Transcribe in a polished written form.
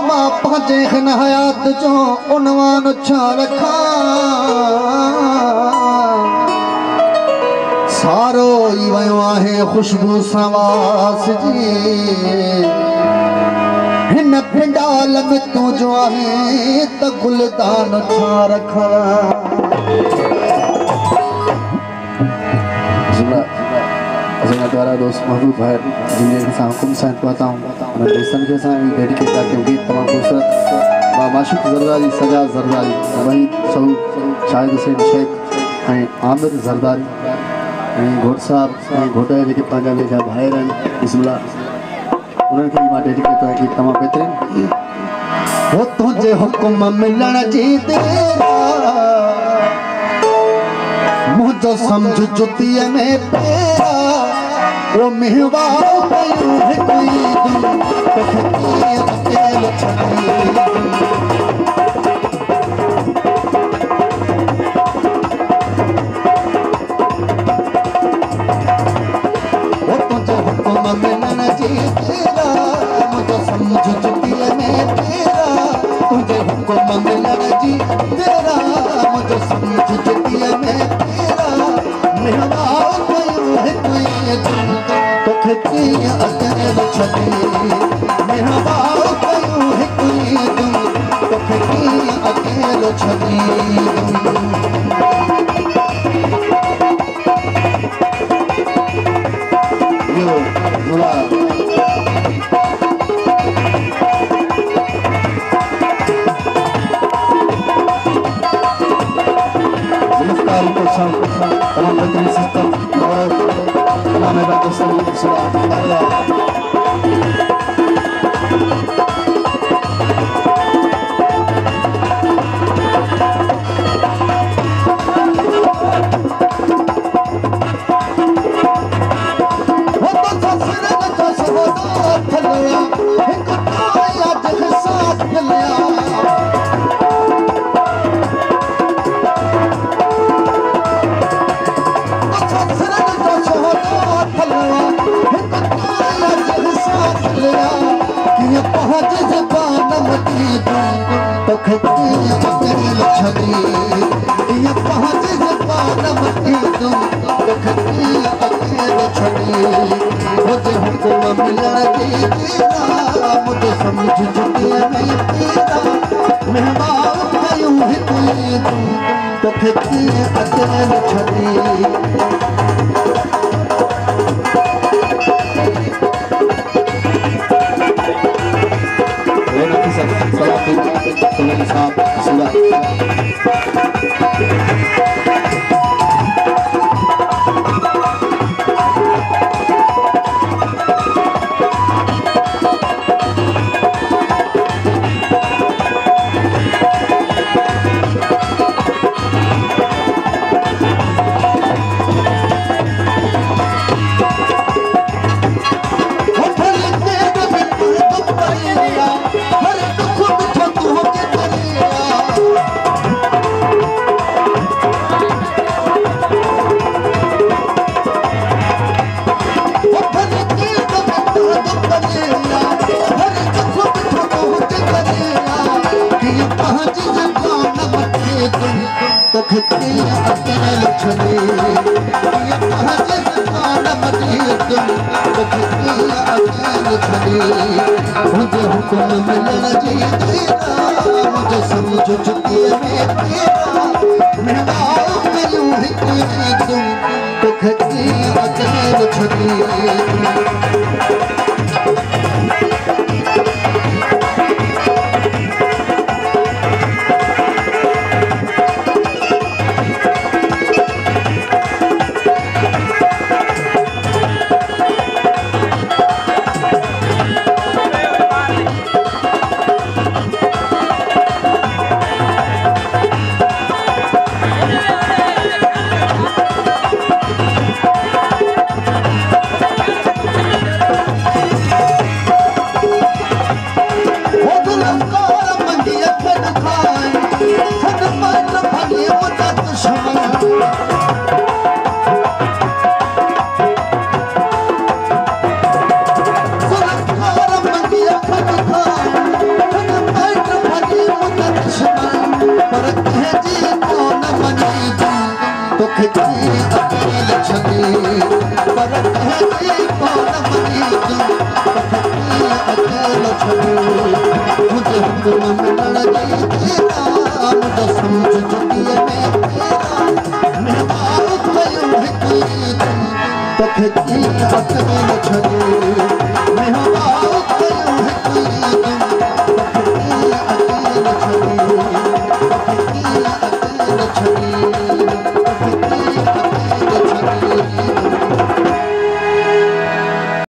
मां पंहिंजे हिन हयात जो उनवान छा रखा सारो ई वयो आहे खुशबू सवास जी हिन पिंडाल में तू जो आहे त गुलदान छा रखा द्वारा दोस्त महबूब भाई जिन्हें सां हुकुम सां पहुता हूं उन दोस्तन के सां डेडिकेट था क्योंकि तमाम खूबसूरत माशूक जरदारी सजा जरदारी वही सब शाहिद हुसैन शेख ऐं आमिर जरदारी ऐं घोट साहब ऐं घोट जे पंहिंजा वेझा भाइर आहिनि बिस्मिल्लाह उन्हनि खे मां डेडिकेट कयां कि तमामु बहितरीन हो तुंहिंजे हुकुम मिलण जी देर मुझो समझ जुतीअ में पेरा वो मेवा कयूं हिकु अकेलो वो तुझे हुकुम मिलण जी तेरा मुझो समझ जुतीअ में पेरा तुझे हुकुम मिलण जी तेरा मुझो समझ जुतीअ में पेरा मेवा कयूं हिकु तोखे अकेलो छॾी मेहबा कयूं हिकु तोखे अकेलो छॾी खिची अकेल छदी पर कहती कौन मनी तू खिची अकेल छदी मुझे हुक्म मिलण दी तेरा मुझे समझ चुकी है मैं तेरा मैं बात कयूं हिकु तो खिची अकेल छदी